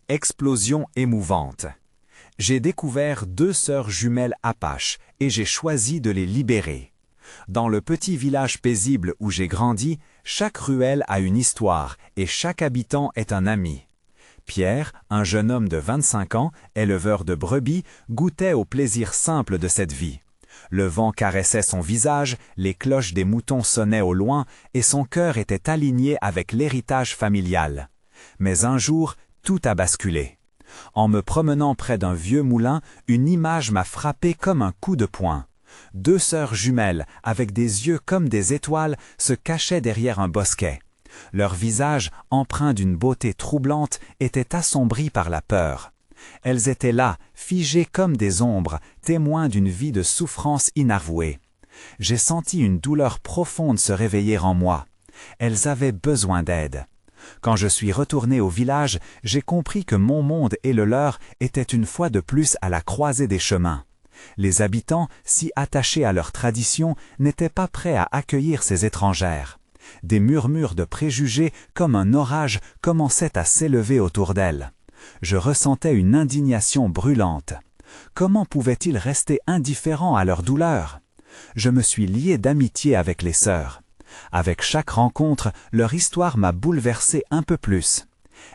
Explosion émouvante. J'ai découvert 2 sœurs jumelles apaches et j'ai choisi de les libérer. Dans le petit village paisible où j'ai grandi, chaque ruelle a une histoire et chaque habitant est un ami. Pierre, un jeune homme de 25 ans, éleveur de brebis, goûtait au plaisir simple de cette vie. Le vent caressait son visage, les cloches des moutons sonnaient au loin et son cœur était aligné avec l'héritage familial. Mais un jour, tout a basculé. En me promenant près d'un vieux moulin, une image m'a frappé comme un coup de poing. 2 sœurs jumelles, avec des yeux comme des étoiles, se cachaient derrière un bosquet. Leur visage, empreint d'une beauté troublante, était assombri par la peur. Elles étaient là, figées comme des ombres, témoins d'une vie de souffrance inavouée. J'ai senti une douleur profonde se réveiller en moi. Elles avaient besoin d'aide. Quand je suis retourné au village, j'ai compris que mon monde et le leur étaient une fois de plus à la croisée des chemins. Les habitants, si attachés à leurs traditions, n'étaient pas prêts à accueillir ces étrangères. Des murmures de préjugés, comme un orage, commençaient à s'élever autour d'elles. Je ressentais une indignation brûlante. Comment pouvaient-ils rester indifférents à leur douleur? Je me suis lié d'amitié avec les sœurs. Avec chaque rencontre, leur histoire m'a bouleversé un peu plus.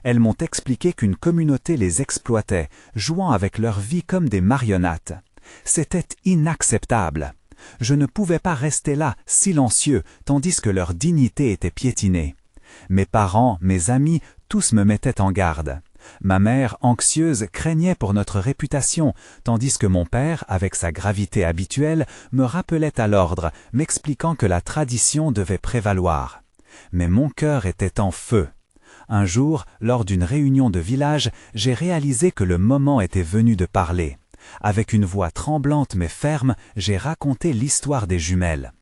Elles m'ont expliqué qu'une communauté les exploitait, jouant avec leur vie comme des marionnettes. C'était inacceptable. Je ne pouvais pas rester là, silencieux, tandis que leur dignité était piétinée. Mes parents, mes amis, tous me mettaient en garde. Ma mère, anxieuse, craignait pour notre réputation, tandis que mon père, avec sa gravité habituelle, me rappelait à l'ordre, m'expliquant que la tradition devait prévaloir. Mais mon cœur était en feu. Un jour, lors d'une réunion de village, j'ai réalisé que le moment était venu de parler. Avec une voix tremblante mais ferme, j'ai raconté l'histoire des jumelles.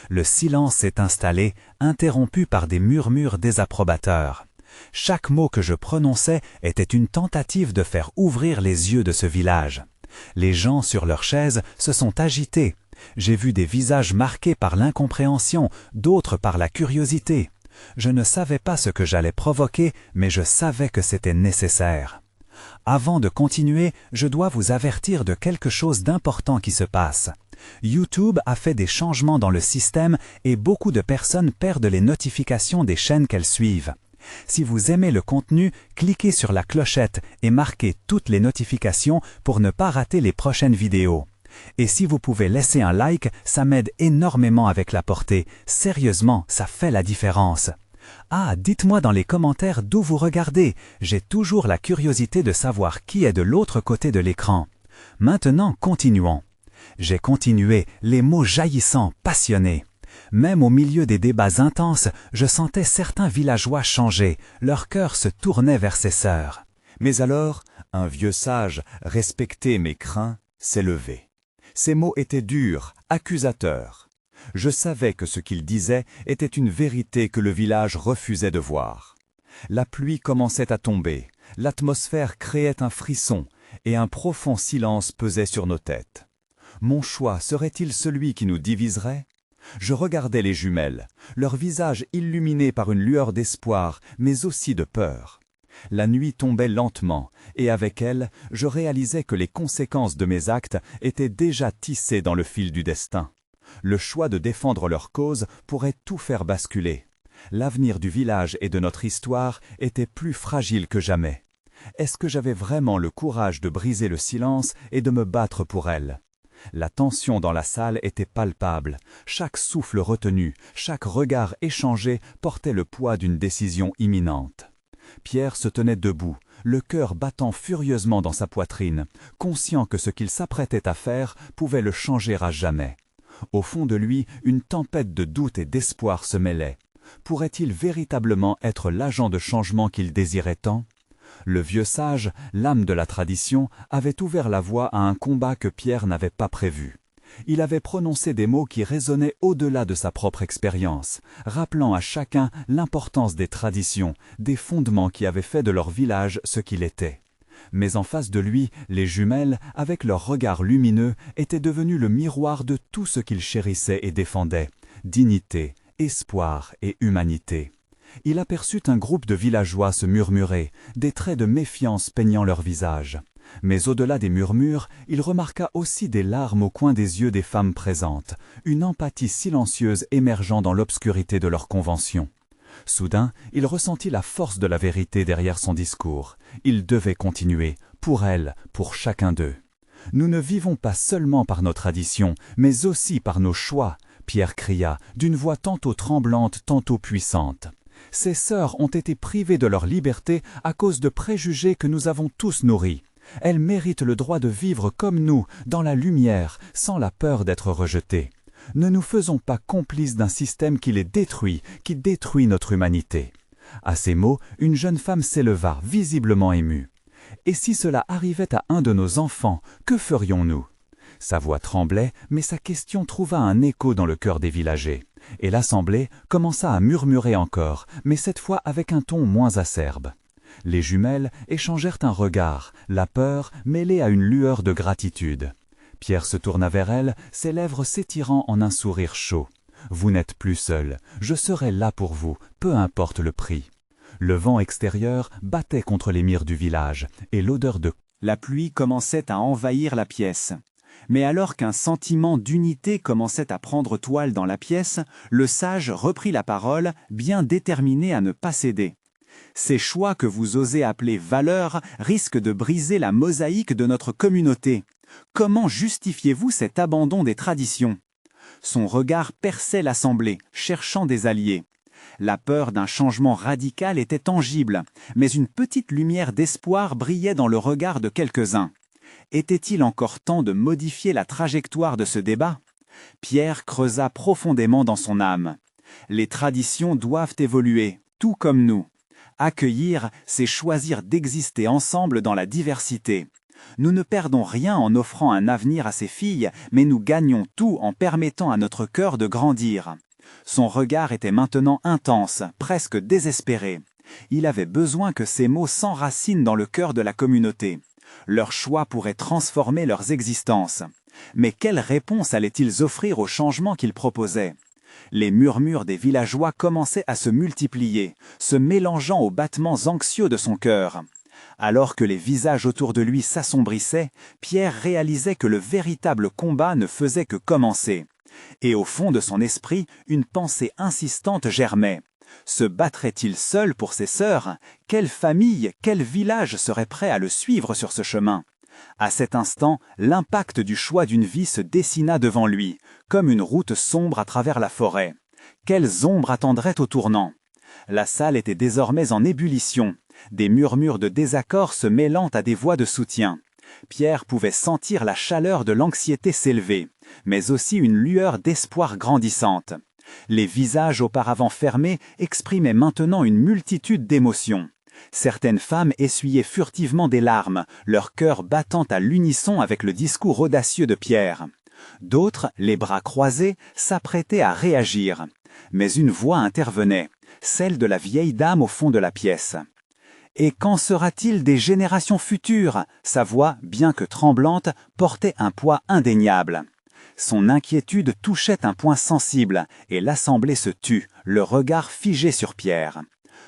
Le silence s'est installé, interrompu par des murmures désapprobateurs. Chaque mot que je prononçais était une tentative de faire ouvrir les yeux de ce village. Les gens sur leurs chaises se sont agités. J'ai vu des visages marqués par l'incompréhension, d'autres par la curiosité. Je ne savais pas ce que j'allais provoquer, mais je savais que c'était nécessaire. Avant de continuer, je dois vous avertir de quelque chose d'important qui se passe. YouTube a fait des changements dans le système et beaucoup de personnes perdent les notifications des chaînes qu'elles suivent. Si vous aimez le contenu, cliquez sur la clochette et marquez toutes les notifications pour ne pas rater les prochaines vidéos. Et si vous pouvez laisser un like, ça m'aide énormément avec la portée. Sérieusement, ça fait la différence. Ah, dites-moi dans les commentaires d'où vous regardez. J'ai toujours la curiosité de savoir qui est de l'autre côté de l'écran. Maintenant, continuons. J'ai continué, les mots jaillissants, passionnés. Même au milieu des débats intenses, je sentais certains villageois changer, leur cœur se tournait vers ses sœurs. Mais alors, un vieux sage, respecté mais craint, s'est levé. Ses mots étaient durs, accusateurs. Je savais que ce qu'il disait était une vérité que le village refusait de voir. La pluie commençait à tomber, l'atmosphère créait un frisson, et un profond silence pesait sur nos têtes. Mon choix serait-il celui qui nous diviserait? Je regardais les jumelles, leur visage illuminé par une lueur d'espoir, mais aussi de peur. La nuit tombait lentement, et avec elle, je réalisais que les conséquences de mes actes étaient déjà tissées dans le fil du destin. Le choix de défendre leur cause pourrait tout faire basculer. L'avenir du village et de notre histoire était plus fragile que jamais. Est-ce que j'avais vraiment le courage de briser le silence et de me battre pour elle? La tension dans la salle était palpable. Chaque souffle retenu, chaque regard échangé portait le poids d'une décision imminente. Pierre se tenait debout, le cœur battant furieusement dans sa poitrine, conscient que ce qu'il s'apprêtait à faire pouvait le changer à jamais. Au fond de lui, une tempête de doute et d'espoir se mêlait. Pourrait-il véritablement être l'agent de changement qu'il désirait tant? Le vieux sage, l'âme de la tradition, avait ouvert la voie à un combat que Pierre n'avait pas prévu. Il avait prononcé des mots qui résonnaient au-delà de sa propre expérience, rappelant à chacun l'importance des traditions, des fondements qui avaient fait de leur village ce qu'il était. Mais en face de lui, les jumelles, avec leur regard lumineux, étaient devenues le miroir de tout ce qu'il chérissait et défendait, dignité, espoir et humanité. Il aperçut un groupe de villageois se murmurer, des traits de méfiance peignant leur visage. Mais au-delà des murmures, il remarqua aussi des larmes au coin des yeux des femmes présentes, une empathie silencieuse émergeant dans l'obscurité de leur convention. Soudain, il ressentit la force de la vérité derrière son discours. Il devait continuer, pour elle, pour chacun d'eux. Nous ne vivons pas seulement par nos traditions, mais aussi par nos choix, Pierre cria, d'une voix tantôt tremblante, tantôt puissante. Ces sœurs ont été privées de leur liberté à cause de préjugés que nous avons tous nourris. Elles méritent le droit de vivre comme nous, dans la lumière, sans la peur d'être rejetées. Ne nous faisons pas complices d'un système qui les détruit, qui détruit notre humanité. À ces mots, une jeune femme s'éleva, visiblement émue. Et si cela arrivait à un de nos enfants, que ferions-nous ? Sa voix tremblait, mais sa question trouva un écho dans le cœur des villagers. Et l'assemblée commença à murmurer encore, mais cette fois avec un ton moins acerbe. Les jumelles échangèrent un regard, la peur mêlée à une lueur de gratitude. Pierre se tourna vers elle, ses lèvres s'étirant en un sourire chaud. « Vous n'êtes plus seul, je serai là pour vous, peu importe le prix. » Le vent extérieur battait contre les murs du village, et l'odeur de la pluie commençait à envahir la pièce. Mais alors qu'un sentiment d'unité commençait à prendre toile dans la pièce, le sage reprit la parole, bien déterminé à ne pas céder. Ces choix que vous osez appeler valeurs risquent de briser la mosaïque de notre communauté. Comment justifiez-vous cet abandon des traditions ? Son regard perçait l'assemblée, cherchant des alliés. La peur d'un changement radical était tangible, mais une petite lumière d'espoir brillait dans le regard de quelques-uns. Était-il encore temps de modifier la trajectoire de ce débat ? Pierre creusa profondément dans son âme. Les traditions doivent évoluer, tout comme nous. Accueillir, c'est choisir d'exister ensemble dans la diversité. Nous ne perdons rien en offrant un avenir à ces filles, mais nous gagnons tout en permettant à notre cœur de grandir. Son regard était maintenant intense, presque désespéré. Il avait besoin que ces mots s'enracinent dans le cœur de la communauté. Leurs choix pourraient transformer leurs existences. Mais quelle réponse allaient-ils offrir au changement qu'ils proposaient ? Les murmures des villageois commençaient à se multiplier, se mélangeant aux battements anxieux de son cœur. Alors que les visages autour de lui s'assombrissaient, Pierre réalisait que le véritable combat ne faisait que commencer. Et au fond de son esprit, une pensée insistante germait. Se battrait-il seul pour ses sœurs ? Quelle famille, quel village serait prêt à le suivre sur ce chemin ? À cet instant, l'impact du choix d'une vie se dessina devant lui, comme une route sombre à travers la forêt. Quelles ombres attendraient au tournant ? La salle était désormais en ébullition, des murmures de désaccord se mêlant à des voix de soutien. Pierre pouvait sentir la chaleur de l'anxiété s'élever, mais aussi une lueur d'espoir grandissante. Les visages auparavant fermés exprimaient maintenant une multitude d'émotions. Certaines femmes essuyaient furtivement des larmes, leur cœur battant à l'unisson avec le discours audacieux de Pierre. D'autres, les bras croisés, s'apprêtaient à réagir. Mais une voix intervenait, celle de la vieille dame au fond de la pièce. « Et qu'en sera-t-il des générations futures ?» Sa voix, bien que tremblante, portait un poids indéniable. Son inquiétude touchait un point sensible, et l'assemblée se tut, le regard figé sur Pierre.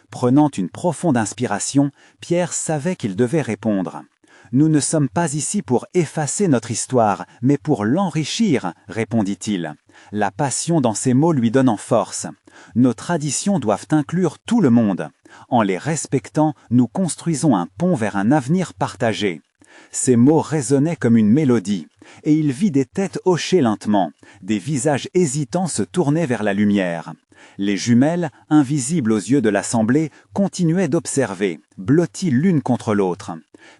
Prenant une profonde inspiration, Pierre savait qu'il devait répondre. « Nous ne sommes pas ici pour effacer notre histoire, mais pour l'enrichir, » répondit-il. La passion dans ses mots lui donnant force. Nos traditions doivent inclure tout le monde. En les respectant, nous construisons un pont vers un avenir partagé. Ces mots résonnaient comme une mélodie, et il vit des têtes hocher lentement, des visages hésitants se tourner vers la lumière. Les jumelles, invisibles aux yeux de l'assemblée, continuaient d'observer, blotties l'une contre l'autre.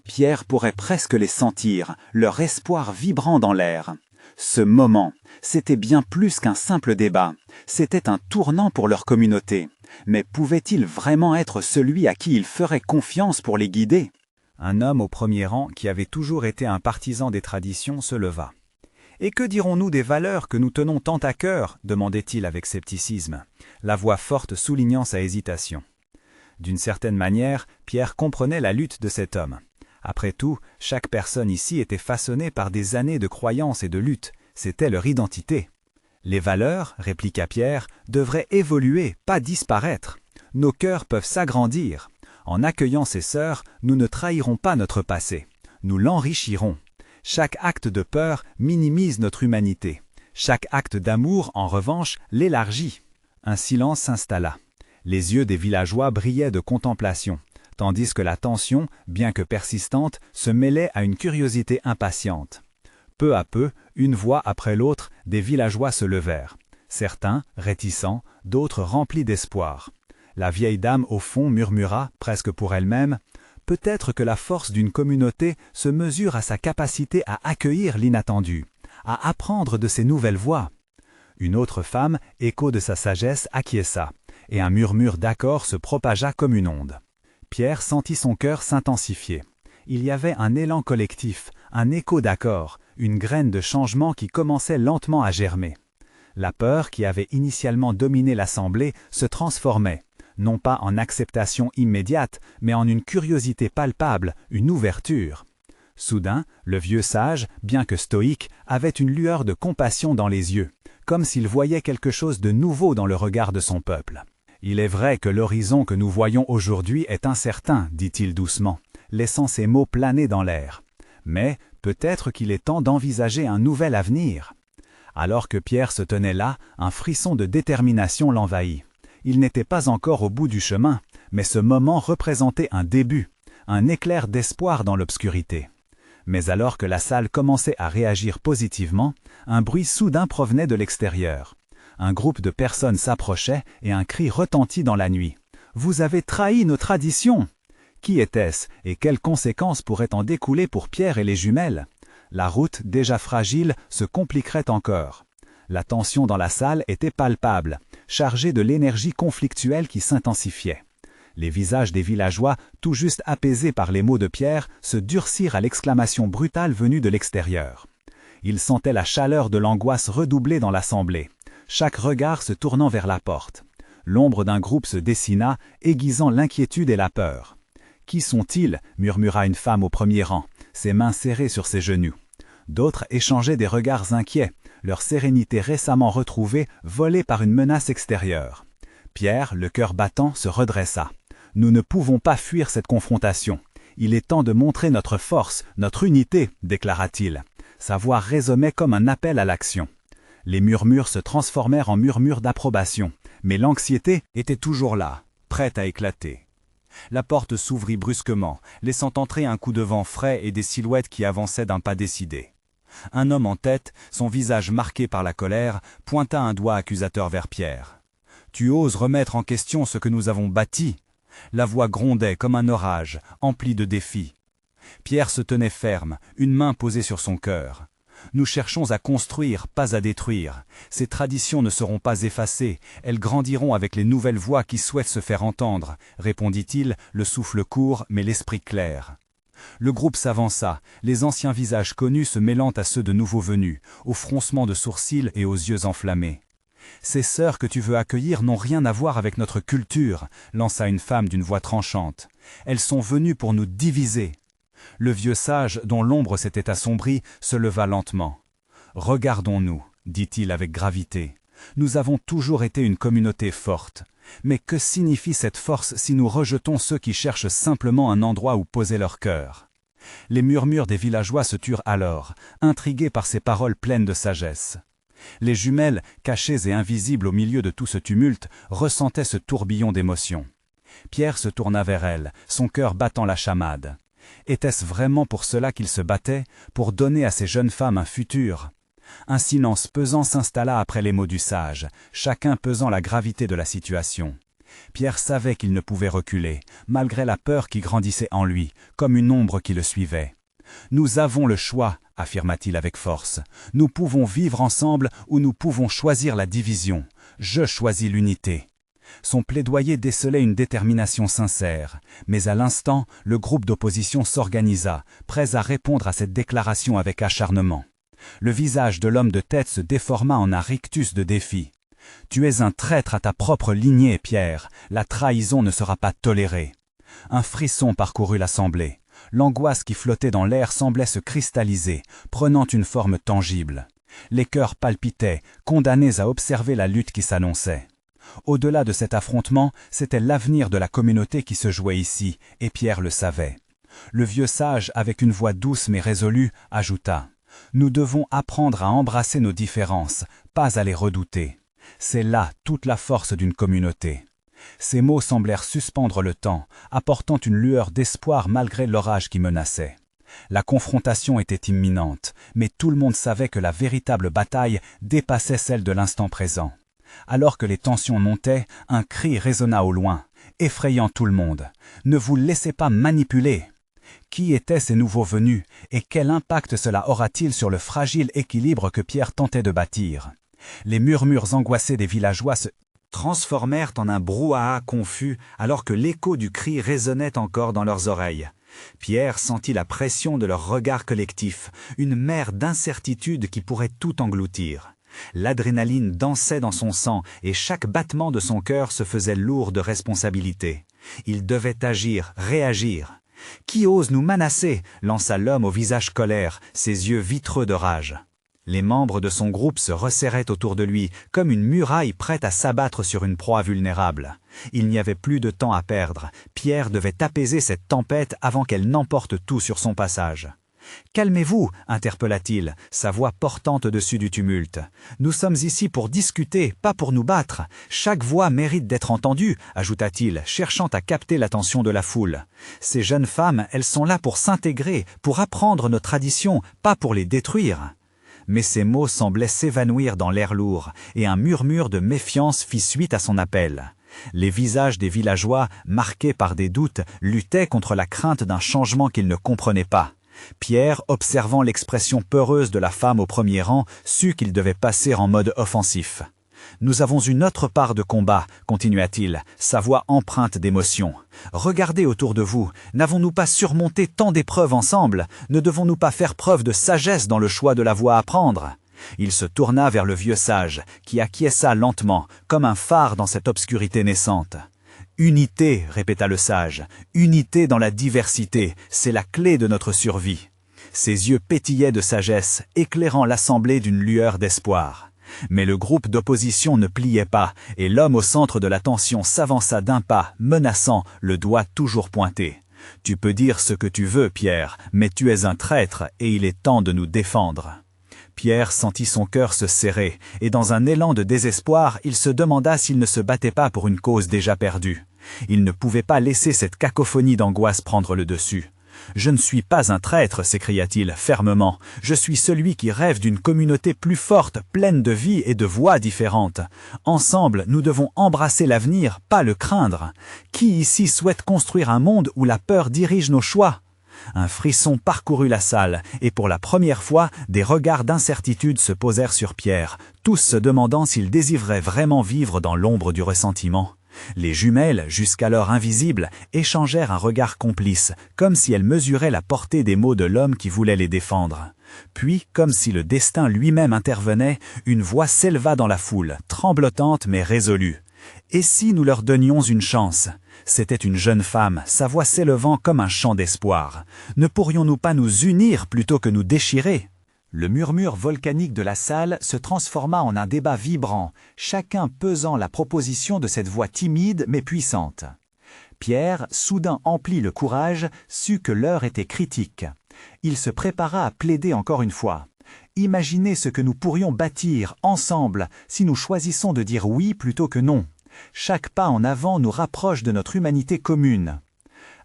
Pierre pourrait presque les sentir, leur espoir vibrant dans l'air. Ce moment, c'était bien plus qu'un simple débat, c'était un tournant pour leur communauté. Mais pouvait-il vraiment être celui à qui il ferait confiance pour les guider ? Un homme au premier rang, qui avait toujours été un partisan des traditions, se leva. « Et que dirons-nous des valeurs que nous tenons tant à cœur ?» demandait-il avec scepticisme, la voix forte soulignant sa hésitation. D'une certaine manière, Pierre comprenait la lutte de cet homme. Après tout, chaque personne ici était façonnée par des années de croyances et de lutte, c'était leur identité. « Les valeurs, répliqua Pierre, devraient évoluer, pas disparaître. nos cœurs peuvent s'agrandir. En accueillant ces sœurs, nous ne trahirons pas notre passé. Nous l'enrichirons. Chaque acte de peur minimise notre humanité. Chaque acte d'amour, en revanche, l'élargit. Un silence s'installa. Les yeux des villageois brillaient de contemplation, tandis que la tension, bien que persistante, se mêlait à une curiosité impatiente. Peu à peu, une voix après l'autre, des villageois se levèrent. Certains, réticents, d'autres remplis d'espoir. La vieille dame au fond murmura, presque pour elle-même, « Peut-être que la force d'une communauté se mesure à sa capacité à accueillir l'inattendu, à apprendre de ses nouvelles voix. » Une autre femme, écho de sa sagesse, acquiesça, et un murmure d'accord se propagea comme une onde. Pierre sentit son cœur s'intensifier. Il y avait un élan collectif, un écho d'accord, une graine de changement qui commençait lentement à germer. La peur qui avait initialement dominé l'assemblée se transformait, non pas en acceptation immédiate, mais en une curiosité palpable, une ouverture. Soudain, le vieux sage, bien que stoïque, avait une lueur de compassion dans les yeux, comme s'il voyait quelque chose de nouveau dans le regard de son peuple. « Il est vrai que l'horizon que nous voyons aujourd'hui est incertain, dit-il doucement, laissant ses mots planer dans l'air. Mais peut-être qu'il est temps d'envisager un nouvel avenir. » Alors que Pierre se tenait là, un frisson de détermination l'envahit. Il n'était pas encore au bout du chemin, mais ce moment représentait un début, un éclair d'espoir dans l'obscurité. Mais alors que la salle commençait à réagir positivement, un bruit soudain provenait de l'extérieur. Un groupe de personnes s'approchait et un cri retentit dans la nuit. « Vous avez trahi nos traditions !» Qui était-ce et quelles conséquences pourraient en découler pour Pierre et les jumelles? La route, déjà fragile, se compliquerait encore. La tension dans la salle était palpable, chargée de l'énergie conflictuelle qui s'intensifiait. Les visages des villageois, tout juste apaisés par les mots de Pierre, se durcirent à l'exclamation brutale venue de l'extérieur. Ils sentaient la chaleur de l'angoisse redoubler dans l'assemblée, chaque regard se tournant vers la porte. L'ombre d'un groupe se dessina, aiguisant l'inquiétude et la peur. « Qui sont-ils » murmura une femme au premier rang, ses mains serrées sur ses genoux. D'autres échangeaient des regards inquiets, leur sérénité récemment retrouvée, volée par une menace extérieure. Pierre, le cœur battant, se redressa. « Nous ne pouvons pas fuir cette confrontation. Il est temps de montrer notre force, notre unité, déclara-t-il. Sa voix résonnait comme un appel à l'action. Les murmures se transformèrent en murmures d'approbation, mais l'anxiété était toujours là, prête à éclater. La porte s'ouvrit brusquement, laissant entrer un coup de vent frais et des silhouettes qui avançaient d'un pas décidé. Un homme en tête, son visage marqué par la colère, pointa un doigt accusateur vers Pierre. « Tu oses remettre en question ce que nous avons bâti ?» La voix grondait comme un orage, empli de défis. Pierre se tenait ferme, une main posée sur son cœur. « Nous cherchons à construire, pas à détruire. Ces traditions ne seront pas effacées, elles grandiront avec les nouvelles voix qui souhaitent se faire entendre, » répondit-il, le souffle court mais l'esprit clair. Le groupe s'avança, les anciens visages connus se mêlant à ceux de nouveaux venus, au froncement de sourcils et aux yeux enflammés. « Ces sœurs que tu veux accueillir n'ont rien à voir avec notre culture, » lança une femme d'une voix tranchante. « Elles sont venues pour nous diviser. » Le vieux sage, dont l'ombre s'était assombrie, se leva lentement. « Regardons-nous, » dit-il avec gravité. « Nous avons toujours été une communauté forte. Mais que signifie cette force si nous rejetons ceux qui cherchent simplement un endroit où poser leur cœur ?» Les murmures des villageois se turent alors, intrigués par ces paroles pleines de sagesse. Les jumelles, cachées et invisibles au milieu de tout ce tumulte, ressentaient ce tourbillon d'émotions. Pierre se tourna vers elles, son cœur battant la chamade. Était-ce vraiment pour cela qu'il se battait, pour donner à ces jeunes femmes un futur? Un silence pesant s'installa après les mots du sage, chacun pesant la gravité de la situation. Pierre savait qu'il ne pouvait reculer, malgré la peur qui grandissait en lui, comme une ombre qui le suivait. « Nous avons le choix, » affirma-t-il avec force. « Nous pouvons vivre ensemble ou nous pouvons choisir la division. Je choisis l'unité. » Son plaidoyer décelait une détermination sincère, mais à l'instant, le groupe d'opposition s'organisa, prêt à répondre à cette déclaration avec acharnement. Le visage de l'homme de tête se déforma en un rictus de défi. « Tu es un traître à ta propre lignée, Pierre, la trahison ne sera pas tolérée. » Un frisson parcourut l'assemblée. L'angoisse qui flottait dans l'air semblait se cristalliser, prenant une forme tangible. Les cœurs palpitaient, condamnés à observer la lutte qui s'annonçait. Au-delà de cet affrontement, c'était l'avenir de la communauté qui se jouait ici, et Pierre le savait. Le vieux sage, avec une voix douce mais résolue, ajouta « Nous devons apprendre à embrasser nos différences, pas à les redouter. C'est là toute la force d'une communauté. » Ces mots semblèrent suspendre le temps, apportant une lueur d'espoir malgré l'orage qui menaçait. La confrontation était imminente, mais tout le monde savait que la véritable bataille dépassait celle de l'instant présent. Alors que les tensions montaient, un cri résonna au loin, effrayant tout le monde. « Ne vous laissez pas manipuler !» Qui étaient ces nouveaux venus, et quel impact cela aura-t-il sur le fragile équilibre que Pierre tentait de bâtir? Les murmures angoissés des villageois se transformèrent en un brouhaha confus alors que l'écho du cri résonnait encore dans leurs oreilles. Pierre sentit la pression de leur regard collectif, une mer d'incertitude qui pourrait tout engloutir. L'adrénaline dansait dans son sang et chaque battement de son cœur se faisait lourd de responsabilité. Il devait agir, réagir. « Qui ose nous menacer ?» lança l'homme au visage colère, ses yeux vitreux de rage. Les membres de son groupe se resserraient autour de lui, comme une muraille prête à s'abattre sur une proie vulnérable. Il n'y avait plus de temps à perdre. Pierre devait apaiser cette tempête avant qu'elle n'emporte tout sur son passage. « Calmez-vous » interpella-t-il, sa voix portante au-dessus du tumulte. « Nous sommes ici pour discuter, pas pour nous battre. Chaque voix mérite d'être entendue » ajouta-t-il, cherchant à capter l'attention de la foule. « Ces jeunes femmes, elles sont là pour s'intégrer, pour apprendre nos traditions, pas pour les détruire. » Mais ces mots semblaient s'évanouir dans l'air lourd, et un murmure de méfiance fit suite à son appel. Les visages des villageois, marqués par des doutes, luttaient contre la crainte d'un changement qu'ils ne comprenaient pas. Pierre, observant l'expression peureuse de la femme au premier rang, sut qu'il devait passer en mode offensif. « Nous avons une autre part de combat, » continua-t-il, sa voix empreinte d'émotion. « Regardez autour de vous, n'avons-nous pas surmonté tant d'épreuves ensemble? Ne devons-nous pas faire preuve de sagesse dans le choix de la voie à prendre ?» Il se tourna vers le vieux sage, qui acquiesça lentement, comme un phare dans cette obscurité naissante. « Unité, » répéta le sage, « unité dans la diversité, c'est la clé de notre survie. » Ses yeux pétillaient de sagesse, éclairant l'assemblée d'une lueur d'espoir. Mais le groupe d'opposition ne pliait pas, et l'homme au centre de l'attention s'avança d'un pas, menaçant, le doigt toujours pointé. « Tu peux dire ce que tu veux, Pierre, mais tu es un traître, et il est temps de nous défendre. » Pierre sentit son cœur se serrer, et dans un élan de désespoir, il se demanda s'il ne se battait pas pour une cause déjà perdue. Il ne pouvait pas laisser cette cacophonie d'angoisse prendre le dessus. « Je ne suis pas un traître » s'écria-t-il fermement. « Je suis celui qui rêve d'une communauté plus forte, pleine de vie et de voix différentes. Ensemble, nous devons embrasser l'avenir, pas le craindre. Qui ici souhaite construire un monde où la peur dirige nos choix ?» Un frisson parcourut la salle, et pour la première fois, des regards d'incertitude se posèrent sur Pierre, tous se demandant s'il désirerait vraiment vivre dans l'ombre du ressentiment. Les jumelles, jusqu'alors invisibles, échangèrent un regard complice, comme si elles mesuraient la portée des mots de l'homme qui voulait les défendre. Puis, comme si le destin lui-même intervenait, une voix s'éleva dans la foule, tremblotante mais résolue. « Et si nous leur donnions une chance ?» C'était une jeune femme, sa voix s'élevant comme un chant d'espoir. « Ne pourrions-nous pas nous unir plutôt que nous déchirer ?» Le murmure volcanique de la salle se transforma en un débat vibrant, chacun pesant la proposition de cette voix timide mais puissante. Pierre, soudain empli le courage, sut que l'heure était critique. Il se prépara à plaider encore une fois. « Imaginez ce que nous pourrions bâtir, ensemble, si nous choisissons de dire oui plutôt que non. Chaque pas en avant nous rapproche de notre humanité commune. »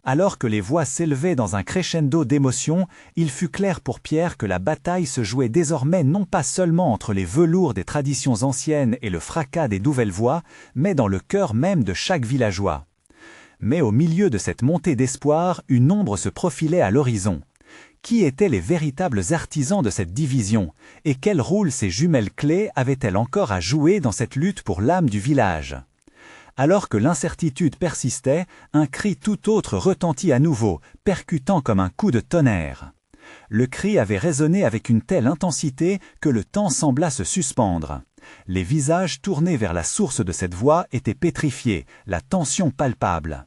Alors que les voix s'élevaient dans un crescendo d'émotions, il fut clair pour Pierre que la bataille se jouait désormais non pas seulement entre les velours des traditions anciennes et le fracas des nouvelles voix, mais dans le cœur même de chaque villageois. Mais au milieu de cette montée d'espoir, une ombre se profilait à l'horizon. Qui étaient les véritables artisans de cette division, et quel rôle ces jumelles clés avaient-elles encore à jouer dans cette lutte pour l'âme du village ? Alors que l'incertitude persistait, un cri tout autre retentit à nouveau, percutant comme un coup de tonnerre. Le cri avait résonné avec une telle intensité que le temps sembla se suspendre. Les visages tournés vers la source de cette voix étaient pétrifiés, la tension palpable.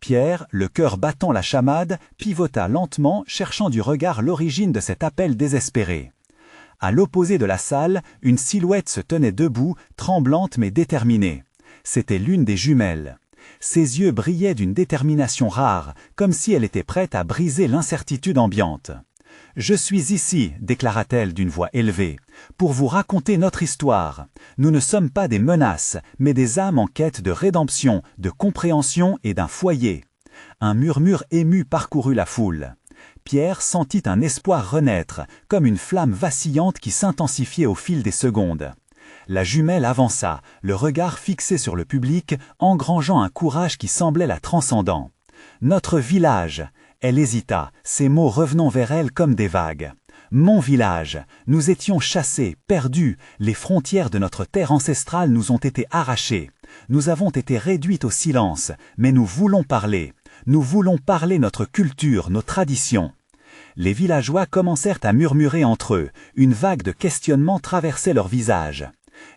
Pierre, le cœur battant la chamade, pivota lentement, cherchant du regard l'origine de cet appel désespéré. À l'opposé de la salle, une silhouette se tenait debout, tremblante mais déterminée. C'était l'une des jumelles. Ses yeux brillaient d'une détermination rare, comme si elle était prête à briser l'incertitude ambiante. « Je suis ici, déclara-t-elle d'une voix élevée, pour vous raconter notre histoire. Nous ne sommes pas des menaces, mais des âmes en quête de rédemption, de compréhension et d'un foyer. » Un murmure ému parcourut la foule. Pierre sentit un espoir renaître, comme une flamme vacillante qui s'intensifiait au fil des secondes. La jumelle avança, le regard fixé sur le public, engrangeant un courage qui semblait la transcendant. « Notre village !» Elle hésita, ses mots revenant vers elle comme des vagues. « Mon village ! Nous étions chassés, perdus, les frontières de notre terre ancestrale nous ont été arrachées. Nous avons été réduites au silence, mais nous voulons parler. Nous voulons parler notre culture, nos traditions. » Les villageois commencèrent à murmurer entre eux, une vague de questionnements traversait leurs visages.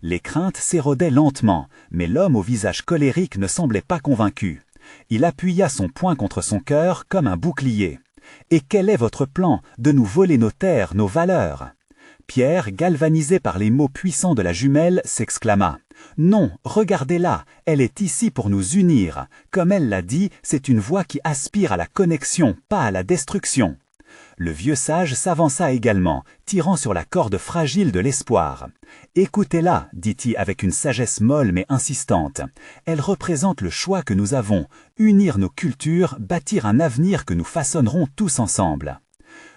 Les craintes s'érodiaient lentement, mais l'homme au visage colérique ne semblait pas convaincu. Il appuya son poing contre son cœur comme un bouclier. « Et quel est votre plan de nous voler nos terres, nos valeurs ?» Pierre, galvanisé par les mots puissants de la jumelle, s'exclama. « Non, regardez-la, elle est ici pour nous unir. Comme elle l'a dit, c'est une voix qui aspire à la connexion, pas à la destruction. » Le vieux sage s'avança également, tirant sur la corde fragile de l'espoir. « Écoutez-la, dit-il avec une sagesse molle mais insistante. Elle représente le choix que nous avons, unir nos cultures, bâtir un avenir que nous façonnerons tous ensemble. »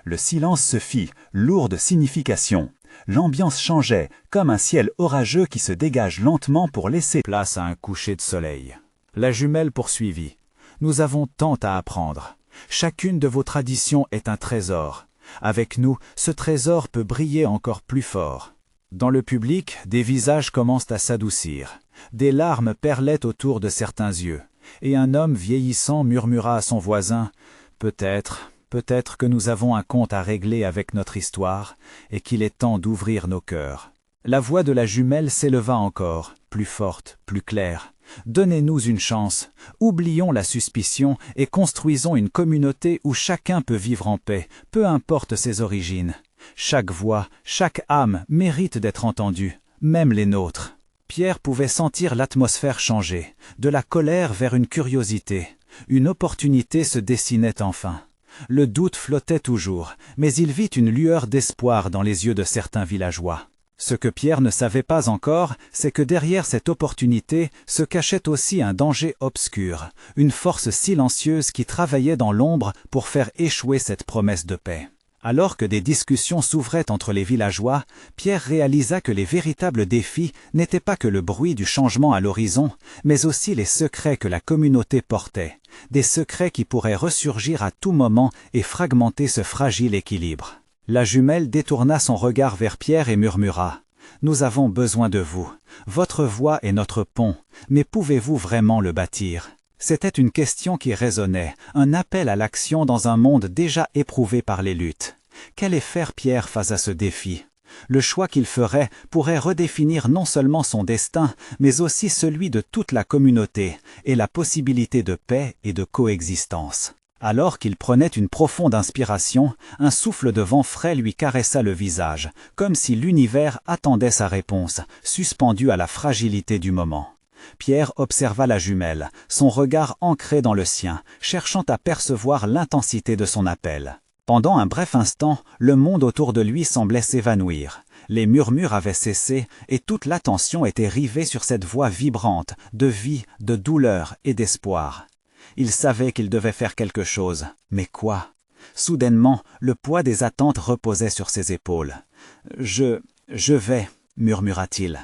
Le silence se fit, lourd de signification. L'ambiance changeait, comme un ciel orageux qui se dégage lentement pour laisser place à un coucher de soleil. La jumelle poursuivit. « Nous avons tant à apprendre. Chacune de vos traditions est un trésor. Avec nous, ce trésor peut briller encore plus fort. » Dans le public, des visages commencent à s'adoucir. Des larmes perlaient autour de certains yeux. Et un homme vieillissant murmura à son voisin « Peut-être que nous avons un compte à régler avec notre histoire et qu'il est temps d'ouvrir nos cœurs. » La voix de la jumelle s'éleva encore, plus forte, plus claire. « Donnez-nous une chance, oublions la suspicion et construisons une communauté où chacun peut vivre en paix, peu importe ses origines. Chaque voix, chaque âme mérite d'être entendue, même les nôtres. » Pierre pouvait sentir l'atmosphère changer, de la colère vers une curiosité. Une opportunité se dessinait enfin. Le doute flottait toujours, mais il vit une lueur d'espoir dans les yeux de certains villageois. Ce que Pierre ne savait pas encore, c'est que derrière cette opportunité se cachait aussi un danger obscur, une force silencieuse qui travaillait dans l'ombre pour faire échouer cette promesse de paix. Alors que des discussions s'ouvraient entre les villageois, Pierre réalisa que les véritables défis n'étaient pas que le bruit du changement à l'horizon, mais aussi les secrets que la communauté portait, des secrets qui pourraient ressurgir à tout moment et fragmenter ce fragile équilibre. La jumelle détourna son regard vers Pierre et murmura « Nous avons besoin de vous. Votre voix est notre pont, mais pouvez-vous vraiment le bâtir ?» C'était une question qui résonnait, un appel à l'action dans un monde déjà éprouvé par les luttes. Qu'allait faire Pierre face à ce défi? Le choix qu'il ferait pourrait redéfinir non seulement son destin, mais aussi celui de toute la communauté, et la possibilité de paix et de coexistence. Alors qu'il prenait une profonde inspiration, un souffle de vent frais lui caressa le visage, comme si l'univers attendait sa réponse, suspendu à la fragilité du moment. Pierre observa la jumelle, son regard ancré dans le sien, cherchant à percevoir l'intensité de son appel. Pendant un bref instant, le monde autour de lui semblait s'évanouir. Les murmures avaient cessé et toute l'attention était rivée sur cette voix vibrante, de vie, de douleur et d'espoir. Il savait qu'il devait faire quelque chose, mais quoi? Soudainement, le poids des attentes reposait sur ses épaules. « Je vais », murmura-t-il.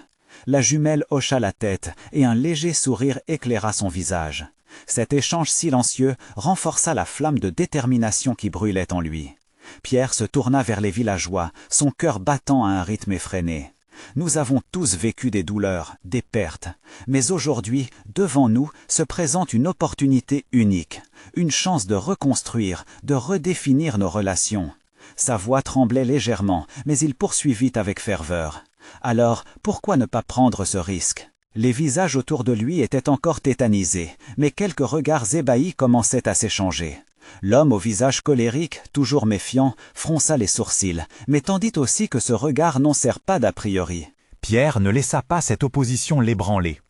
La jumelle hocha la tête et un léger sourire éclaira son visage. Cet échange silencieux renforça la flamme de détermination qui brûlait en lui. Pierre se tourna vers les villageois, son cœur battant à un rythme effréné. Nous avons tous vécu des douleurs, des pertes, mais aujourd'hui, devant nous, se présente une opportunité unique, une chance de reconstruire, de redéfinir nos relations. Sa voix tremblait légèrement, mais il poursuivit avec ferveur. Alors, pourquoi ne pas prendre ce risque? Les visages autour de lui étaient encore tétanisés, mais quelques regards ébahis commençaient à s'échanger. L'homme au visage colérique, toujours méfiant, fronça les sourcils, mais tendit aussi que ce regard n'en sert pas d'a priori. Pierre ne laissa pas cette opposition l'ébranler.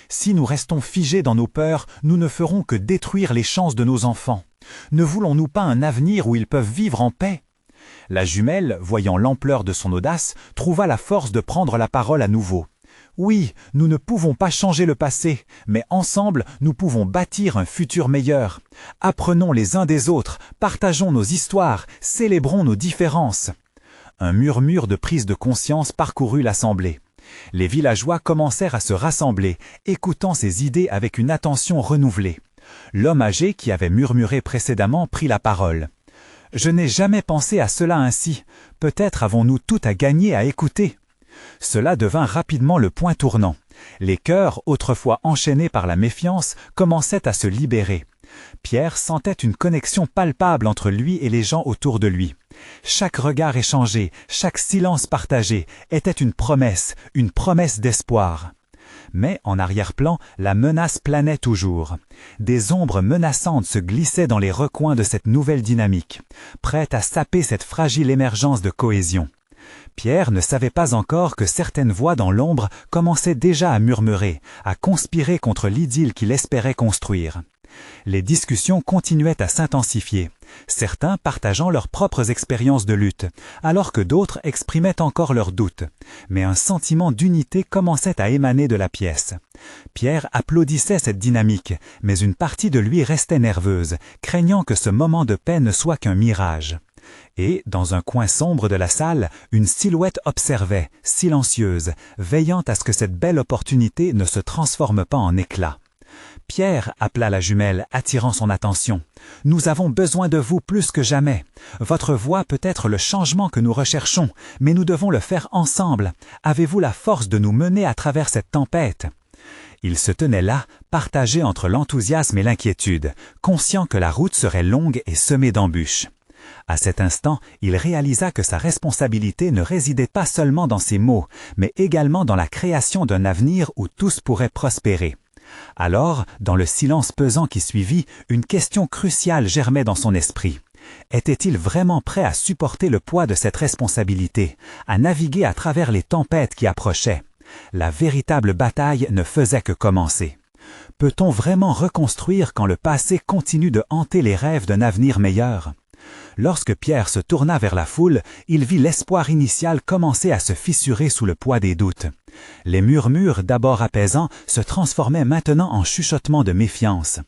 Si nous restons figés dans nos peurs, nous ne ferons que détruire les chances de nos enfants. Ne voulons-nous pas un avenir où ils peuvent vivre en paix? La jumelle, voyant l'ampleur de son audace, trouva la force de prendre la parole à nouveau. Oui, nous ne pouvons pas changer le passé, mais ensemble, nous pouvons bâtir un futur meilleur. Apprenons les uns des autres, partageons nos histoires, célébrons nos différences. Un murmure de prise de conscience parcourut l'assemblée. Les villageois commencèrent à se rassembler, écoutant ces idées avec une attention renouvelée. L'homme âgé qui avait murmuré précédemment prit la parole. « Je n'ai jamais pensé à cela ainsi. Peut-être avons-nous tout à gagner à écouter. » Cela devint rapidement le point tournant. Les cœurs, autrefois enchaînés par la méfiance, commençaient à se libérer. Pierre sentait une connexion palpable entre lui et les gens autour de lui. Chaque regard échangé, chaque silence partagé était une promesse d'espoir. Mais en arrière-plan, la menace planait toujours. Des ombres menaçantes se glissaient dans les recoins de cette nouvelle dynamique, prêtes à saper cette fragile émergence de cohésion. Pierre ne savait pas encore que certaines voix dans l'ombre commençaient déjà à murmurer, à conspirer contre l'idylle qu'il espérait construire. Les discussions continuaient à s'intensifier, certains partageant leurs propres expériences de lutte, alors que d'autres exprimaient encore leurs doutes. Mais un sentiment d'unité commençait à émaner de la pièce. Pierre applaudissait cette dynamique, mais une partie de lui restait nerveuse, craignant que ce moment de paix ne soit qu'un mirage. Et, dans un coin sombre de la salle, une silhouette observait, silencieuse, veillant à ce que cette belle opportunité ne se transforme pas en éclat. « Pierre » appela la jumelle, attirant son attention. « Nous avons besoin de vous plus que jamais. Votre voix peut être le changement que nous recherchons, mais nous devons le faire ensemble. Avez-vous la force de nous mener à travers cette tempête ?» Il se tenait là, partagé entre l'enthousiasme et l'inquiétude, conscient que la route serait longue et semée d'embûches. À cet instant, il réalisa que sa responsabilité ne résidait pas seulement dans ses mots, mais également dans la création d'un avenir où tous pourraient prospérer. Alors, dans le silence pesant qui suivit, une question cruciale germait dans son esprit. Était-il vraiment prêt à supporter le poids de cette responsabilité, à naviguer à travers les tempêtes qui approchaient? La véritable bataille ne faisait que commencer. Peut-on vraiment reconstruire quand le passé continue de hanter les rêves d'un avenir meilleur? Lorsque Pierre se tourna vers la foule, il vit l'espoir initial commencer à se fissurer sous le poids des doutes. Les murmures, d'abord apaisants, se transformaient maintenant en chuchotements de méfiance.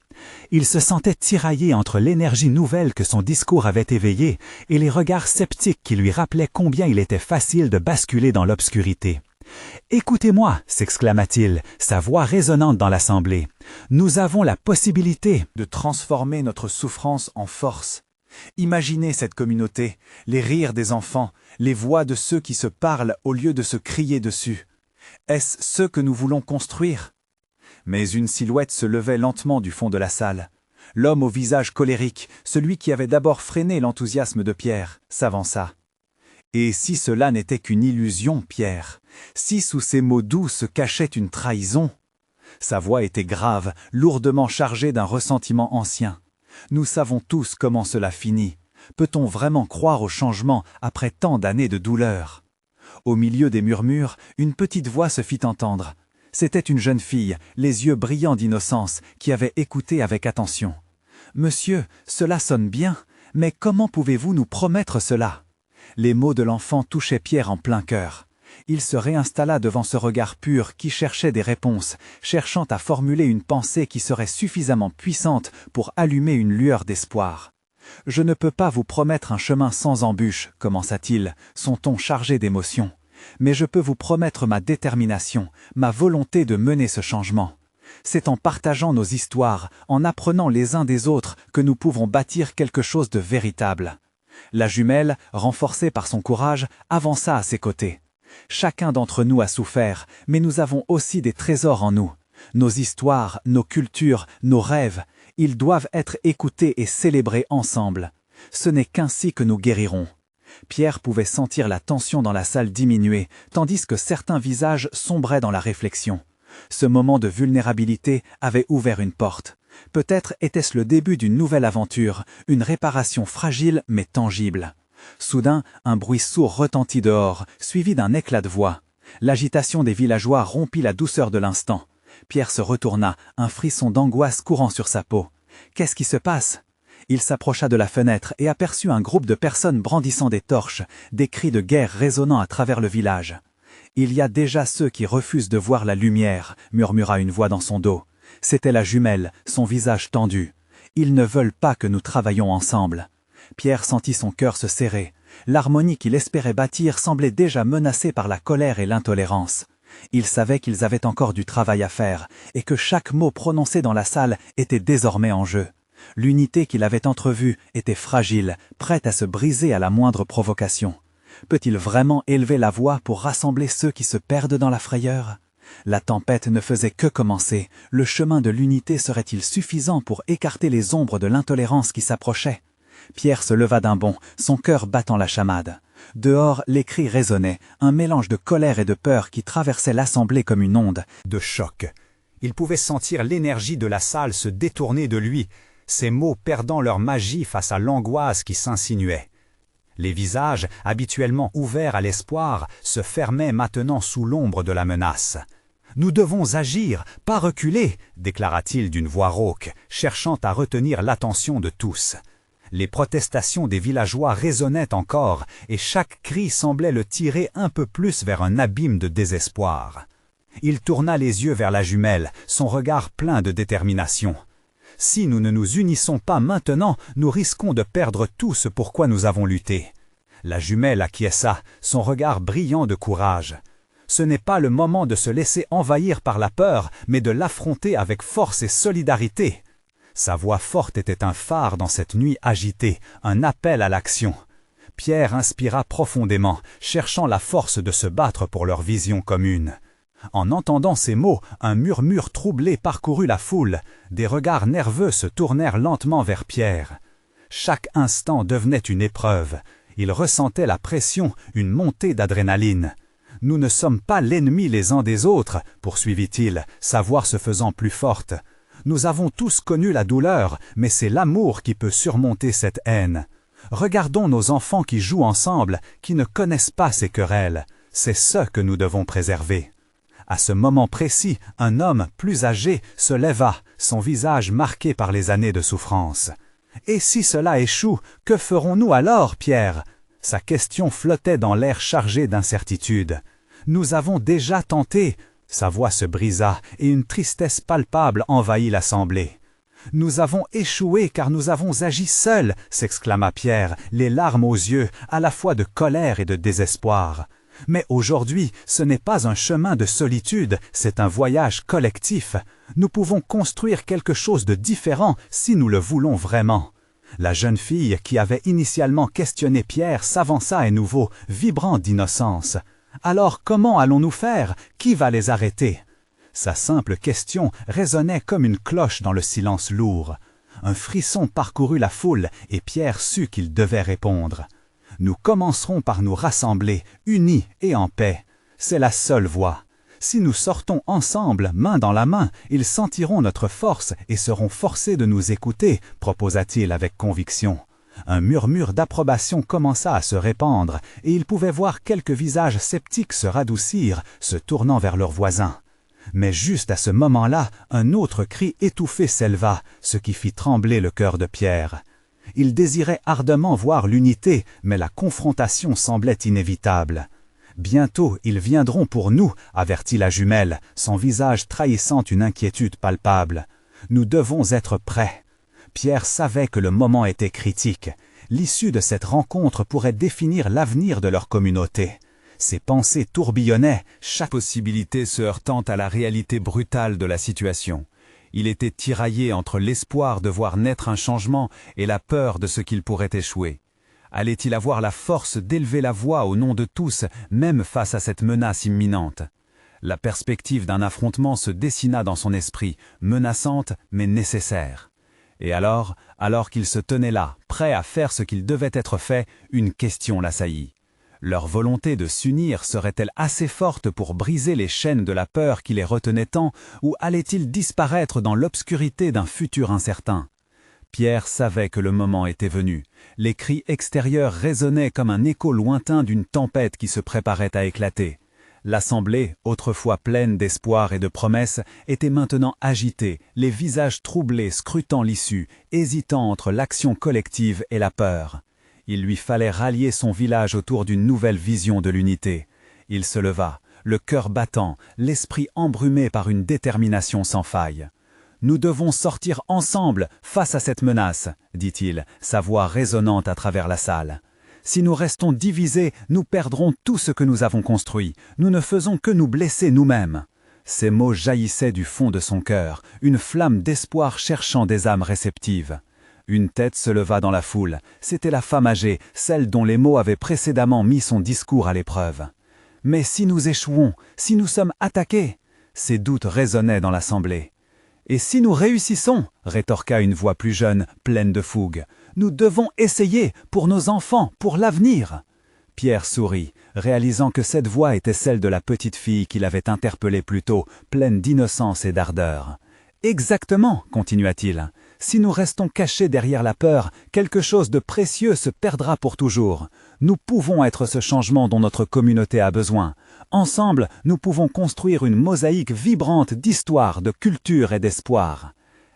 Il se sentait tiraillé entre l'énergie nouvelle que son discours avait éveillée et les regards sceptiques qui lui rappelaient combien il était facile de basculer dans l'obscurité. « Écoutez-moi » s'exclama-t-il, sa voix résonnante dans l'assemblée. « Nous avons la possibilité de transformer notre souffrance en force. Imaginez cette communauté, les rires des enfants, les voix de ceux qui se parlent au lieu de se crier dessus. Est-ce ce que nous voulons construire ?» Mais une silhouette se levait lentement du fond de la salle. L'homme au visage colérique, celui qui avait d'abord freiné l'enthousiasme de Pierre, s'avança. « Et si cela n'était qu'une illusion, Pierre, si sous ces mots doux se cachait une trahison ?» Sa voix était grave, lourdement chargée d'un ressentiment ancien. Nous savons tous comment cela finit. Peut-on vraiment croire au changement après tant d'années de douleur? Au milieu des murmures, une petite voix se fit entendre. C'était une jeune fille, les yeux brillants d'innocence, qui avait écouté avec attention. « Monsieur, cela sonne bien, mais comment pouvez-vous nous promettre cela ?» Les mots de l'enfant touchaient Pierre en plein cœur. Il se réinstalla devant ce regard pur qui cherchait des réponses, cherchant à formuler une pensée qui serait suffisamment puissante pour allumer une lueur d'espoir. « Je ne peux pas vous promettre un chemin sans embûches, commença-t-il, son ton chargé d'émotion. Mais je peux vous promettre ma détermination, ma volonté de mener ce changement. C'est en partageant nos histoires, en apprenant les uns des autres, que nous pouvons bâtir quelque chose de véritable. » La jumelle, renforcée par son courage, avança à ses côtés. Chacun d'entre nous a souffert, mais nous avons aussi des trésors en nous. Nos histoires, nos cultures, nos rêves, ils doivent être écoutés et célébrés ensemble. Ce n'est qu'ainsi que nous guérirons. Pierre pouvait sentir la tension dans la salle diminuer, tandis que certains visages sombraient dans la réflexion. Ce moment de vulnérabilité avait ouvert une porte. Peut-être était-ce le début d'une nouvelle aventure, une réparation fragile mais tangible. Soudain, un bruit sourd retentit dehors, suivi d'un éclat de voix. L'agitation des villageois rompit la douceur de l'instant. Pierre se retourna, un frisson d'angoisse courant sur sa peau. Qu'est-ce qui se passe? Il s'approcha de la fenêtre et aperçut un groupe de personnes brandissant des torches, des cris de guerre résonnant à travers le village. « Il y a déjà ceux qui refusent de voir la lumière », murmura une voix dans son dos. C'était la jumelle, son visage tendu. « Ils ne veulent pas que nous travaillions ensemble. » Pierre sentit son cœur se serrer. L'harmonie qu'il espérait bâtir semblait déjà menacée par la colère et l'intolérance. Il savait qu'ils avaient encore du travail à faire, et que chaque mot prononcé dans la salle était désormais en jeu. L'unité qu'il avait entrevue était fragile, prête à se briser à la moindre provocation. Peut-il vraiment élever la voix pour rassembler ceux qui se perdent dans la frayeur? La tempête ne faisait que commencer. Le chemin de l'unité serait-il suffisant pour écarter les ombres de l'intolérance qui s'approchait? Pierre se leva d'un bond, son cœur battant la chamade. Dehors, les cris résonnaient, un mélange de colère et de peur qui traversait l'assemblée comme une onde. De choc. Il pouvait sentir l'énergie de la salle se détourner de lui, ses mots perdant leur magie face à l'angoisse qui s'insinuait. Les visages, habituellement ouverts à l'espoir, se fermaient maintenant sous l'ombre de la menace. « Nous devons agir, pas reculer », déclara-t-il d'une voix rauque, cherchant à retenir l'attention de tous. Les protestations des villageois résonnaient encore, et chaque cri semblait le tirer un peu plus vers un abîme de désespoir. Il tourna les yeux vers la jumelle, son regard plein de détermination. « Si nous ne nous unissons pas maintenant, nous risquons de perdre tout ce pourquoi nous avons lutté. » La jumelle acquiesça, son regard brillant de courage. Ce n'est pas le moment de se laisser envahir par la peur, mais de l'affronter avec force et solidarité. Sa voix forte était un phare dans cette nuit agitée, un appel à l'action. Pierre inspira profondément, cherchant la force de se battre pour leur vision commune. En entendant ces mots, un murmure troublé parcourut la foule. Des regards nerveux se tournèrent lentement vers Pierre. Chaque instant devenait une épreuve. Il ressentait la pression, une montée d'adrénaline. « Nous ne sommes pas l'ennemi les uns des autres », poursuivit-il, sa voix se faisant plus forte. « Nous avons tous connu la douleur, mais c'est l'amour qui peut surmonter cette haine. Regardons nos enfants qui jouent ensemble, qui ne connaissent pas ces querelles. C'est ce que nous devons préserver. » À ce moment précis, un homme plus âgé se leva, son visage marqué par les années de souffrance. « Et si cela échoue, que ferons-nous alors, Pierre ?» Sa question flottait dans l'air chargé d'incertitude. « Nous avons déjà tenté. » Sa voix se brisa et une tristesse palpable envahit l'assemblée. « Nous avons échoué car nous avons agi seuls !» s'exclama Pierre, les larmes aux yeux, à la fois de colère et de désespoir. Mais aujourd'hui, ce n'est pas un chemin de solitude, c'est un voyage collectif. Nous pouvons construire quelque chose de différent si nous le voulons vraiment. La jeune fille qui avait initialement questionné Pierre s'avança à nouveau, vibrant d'innocence. Alors comment allons-nous faire? Qui va les arrêter? Sa simple question résonnait comme une cloche dans le silence lourd. Un frisson parcourut la foule et Pierre sut qu'il devait répondre. Nous commencerons par nous rassembler, unis et en paix. C'est la seule voie. Si nous sortons ensemble, main dans la main, ils sentiront notre force et seront forcés de nous écouter, proposa-t-il avec conviction. Un murmure d'approbation commença à se répandre, et il pouvait voir quelques visages sceptiques se radoucir, se tournant vers leurs voisins. Mais juste à ce moment-là, un autre cri étouffé s'éleva, ce qui fit trembler le cœur de Pierre. Il désirait ardemment voir l'unité, mais la confrontation semblait inévitable. « Bientôt, ils viendront pour nous », avertit la jumelle, son visage trahissant une inquiétude palpable. « Nous devons être prêts. » Pierre savait que le moment était critique. L'issue de cette rencontre pourrait définir l'avenir de leur communauté. Ses pensées tourbillonnaient, chaque possibilité se heurtant à la réalité brutale de la situation. Il était tiraillé entre l'espoir de voir naître un changement et la peur de ce qu'il pourrait échouer. Allait-il avoir la force d'élever la voix au nom de tous, même face à cette menace imminente? La perspective d'un affrontement se dessina dans son esprit, menaçante mais nécessaire. Et alors qu'il se tenait là, prêt à faire ce qu'il devait être fait, une question l'assaillit. Leur volonté de s'unir serait-elle assez forte pour briser les chaînes de la peur qui les retenait tant, ou allait-il disparaître dans l'obscurité d'un futur incertain? Pierre savait que le moment était venu. Les cris extérieurs résonnaient comme un écho lointain d'une tempête qui se préparait à éclater. L'assemblée, autrefois pleine d'espoir et de promesses, était maintenant agitée, les visages troublés scrutant l'issue, hésitant entre l'action collective et la peur. Il lui fallait rallier son village autour d'une nouvelle vision de l'unité. Il se leva, le cœur battant, l'esprit embrumé par une détermination sans faille. « Nous devons sortir ensemble face à cette menace », dit-il, sa voix résonnante à travers la salle. « Si nous restons divisés, nous perdrons tout ce que nous avons construit. Nous ne faisons que nous blesser nous-mêmes. » Ces mots jaillissaient du fond de son cœur, une flamme d'espoir cherchant des âmes réceptives. Une tête se leva dans la foule. C'était la femme âgée, celle dont les mots avaient précédemment mis son discours à l'épreuve. « Mais si nous échouons, si nous sommes attaqués ?» Ces doutes résonnaient dans l'assemblée. « Et si nous réussissons ?» rétorqua une voix plus jeune, pleine de fougue. « Nous devons essayer, pour nos enfants, pour l'avenir !» Pierre sourit, réalisant que cette voix était celle de la petite fille qu'il avait interpellée plus tôt, pleine d'innocence et d'ardeur. « Exactement, continua-t-il. Si nous restons cachés derrière la peur, quelque chose de précieux se perdra pour toujours. Nous pouvons être ce changement dont notre communauté a besoin. Ensemble, nous pouvons construire une mosaïque vibrante d'histoire, de culture et d'espoir. »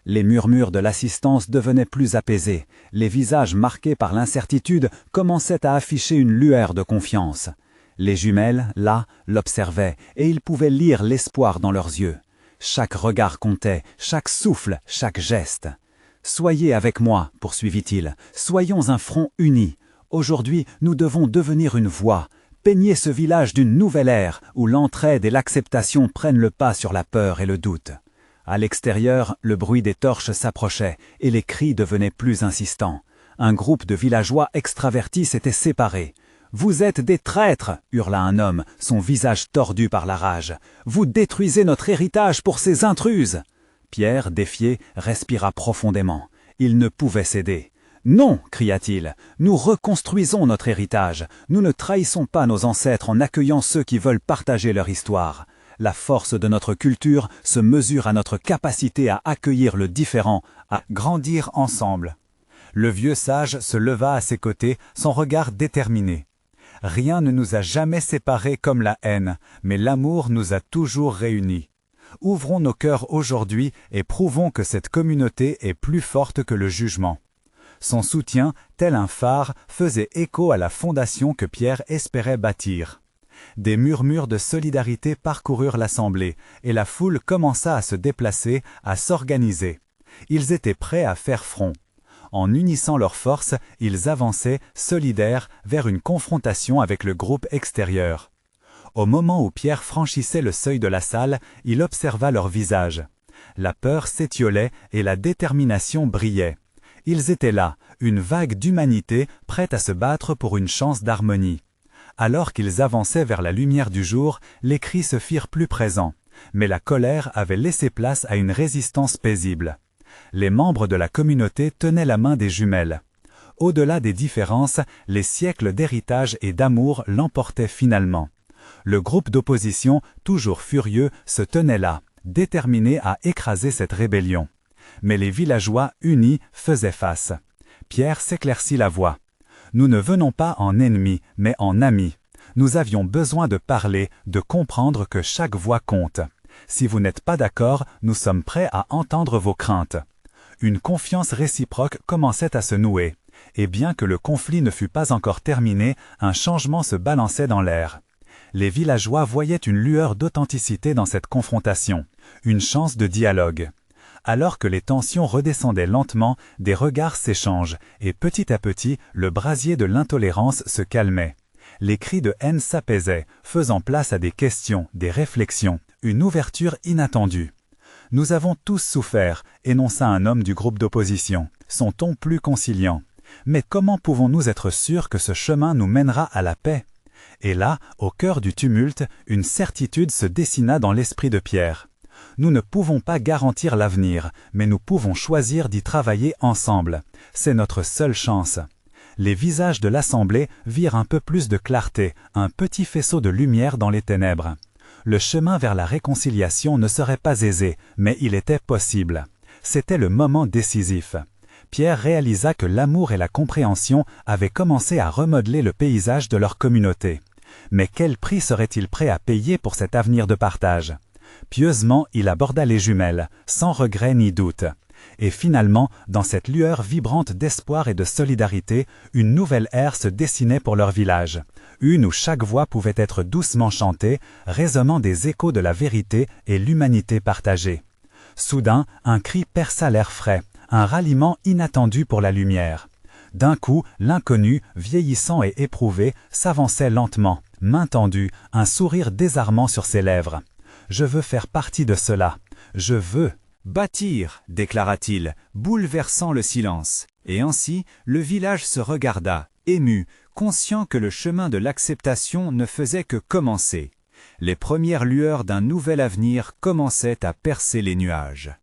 Les murmures de l'assistance devenaient plus apaisés. Les visages marqués par l'incertitude commençaient à afficher une lueur de confiance. Les jumelles, là, l'observaient, et ils pouvaient lire l'espoir dans leurs yeux. Chaque regard comptait, chaque souffle, chaque geste. « Soyez avec moi, poursuivit-il, soyons un front uni. Aujourd'hui, nous devons devenir une voix, peigner ce village d'une nouvelle ère où l'entraide et l'acceptation prennent le pas sur la peur et le doute. » À l'extérieur, le bruit des torches s'approchait et les cris devenaient plus insistants. Un groupe de villageois extravertis s'était séparé. « Vous êtes des traîtres !» hurla un homme, son visage tordu par la rage. « Vous détruisez notre héritage pour ces intruses !» Pierre, défié, respira profondément. Il ne pouvait céder. « Non !» cria-t-il. « Nous reconstruisons notre héritage. Nous ne trahissons pas nos ancêtres en accueillant ceux qui veulent partager leur histoire. La force de notre culture se mesure à notre capacité à accueillir le différent, à grandir ensemble. » Le vieux sage se leva à ses côtés, son regard déterminé. « Rien ne nous a jamais séparés comme la haine, mais l'amour nous a toujours réunis. Ouvrons nos cœurs aujourd'hui et prouvons que cette communauté est plus forte que le jugement. » Son soutien, tel un phare, faisait écho à la fondation que Pierre espérait bâtir. Des murmures de solidarité parcoururent l'assemblée, et la foule commença à se déplacer, à s'organiser. Ils étaient prêts à faire front. En unissant leurs forces, ils avançaient, solidaires, vers une confrontation avec le groupe extérieur. Au moment où Pierre franchissait le seuil de la salle, il observa leurs visages. La peur s'étiolait et la détermination brillait. Ils étaient là, une vague d'humanité prête à se battre pour une chance d'harmonie. Alors qu'ils avançaient vers la lumière du jour, les cris se firent plus présents, mais la colère avait laissé place à une résistance paisible. Les membres de la communauté tenaient la main des jumelles. Au-delà des différences, les siècles d'héritage et d'amour l'emportaient finalement. Le groupe d'opposition, toujours furieux, se tenait là, déterminé à écraser cette rébellion. Mais les villageois, unis, faisaient face. Pierre s'éclaircit la voix. « Nous ne venons pas en ennemis, mais en amis. Nous avions besoin de parler, de comprendre que chaque voix compte. Si vous n'êtes pas d'accord, nous sommes prêts à entendre vos craintes. » Une confiance réciproque commençait à se nouer, et bien que le conflit ne fût pas encore terminé, un changement se balançait dans l'air. Les villageois voyaient une lueur d'authenticité dans cette confrontation, une chance de dialogue. Alors que les tensions redescendaient lentement, des regards s'échangent, et petit à petit, le brasier de l'intolérance se calmait. Les cris de haine s'apaisaient, faisant place à des questions, des réflexions, une ouverture inattendue. « Nous avons tous souffert », énonça un homme du groupe d'opposition, son ton plus conciliant. « Mais comment pouvons-nous être sûrs que ce chemin nous mènera à la paix ?» Et là, au cœur du tumulte, une certitude se dessina dans l'esprit de Pierre. Nous ne pouvons pas garantir l'avenir, mais nous pouvons choisir d'y travailler ensemble. C'est notre seule chance. Les visages de l'assemblée virent un peu plus de clarté, un petit faisceau de lumière dans les ténèbres. Le chemin vers la réconciliation ne serait pas aisé, mais il était possible. C'était le moment décisif. Pierre réalisa que l'amour et la compréhension avaient commencé à remodeler le paysage de leur communauté. Mais quel prix serait-il prêt à payer pour cet avenir de partage? Pieusement, il aborda les jumelles, sans regret ni doute. Et finalement, dans cette lueur vibrante d'espoir et de solidarité, une nouvelle ère se dessinait pour leur village. Une où chaque voix pouvait être doucement chantée, résonnant des échos de la vérité et l'humanité partagée. Soudain, un cri perça l'air frais, un ralliement inattendu pour la lumière. D'un coup, l'inconnu, vieillissant et éprouvé, s'avançait lentement, main tendue, un sourire désarmant sur ses lèvres. « Je veux faire partie de cela. Je veux. » « Bâtir » déclara-t-il, bouleversant le silence. Et ainsi, le village se regarda, ému, conscient que le chemin de l'acceptation ne faisait que commencer. Les premières lueurs d'un nouvel avenir commençaient à percer les nuages.